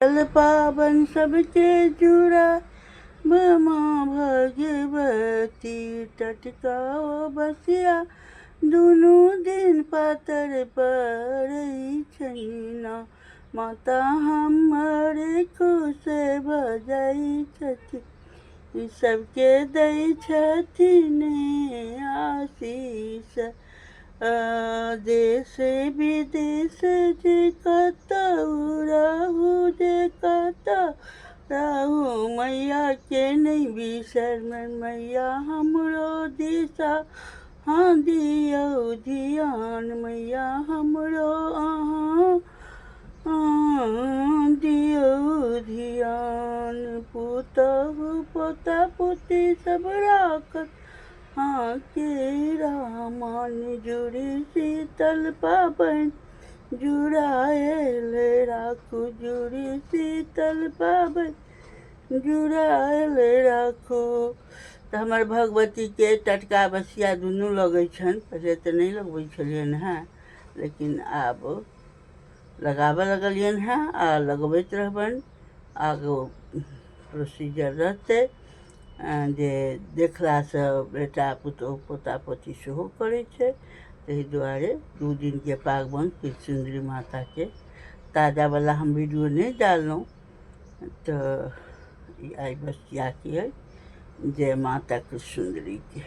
चल पावन सबके जुड़ा माँ भगवती टटकाओ बसिया दुनू दिन पातर पड़ै छनिना माता हमर खुश भऽ छथिन सबके दै छथिन आशीष देश विदेश जे कतहु रहू जे कतहु रहू मैया के नहीं बिसरबै मैया हमरो दिशा हाँ दियौ ध्यान मैया हमरो अहाँ दियौ ध्यान पुतहु पोता पोती सब राखत हाँ के रामान जुड़ी शीतल पाबनि जुड़ायल राखू जुड़ी शीतल पाबनि जुड़ायल राखू। तऽ हमर भगवतीके टटका बसिया दुनू लगै छनि। पहिले तऽ नहि लगबै छलियनि हेँ, लेकिन आब लगाबऽ लगलियनि हेँ आ लगबैत रहबनि। आगू प्रोसीजर रहतै जे देखलासँ बेटा पुतहु पोता पोती सेहो करै छै। ताहि दुआरे 2 दिनके पाबनि कृष्ण माताके ताजावला हम वीडियो नहीं डाललहुँ। तऽ आइ बस इएह अइ। जय माता कृष्ण सुंदरी के।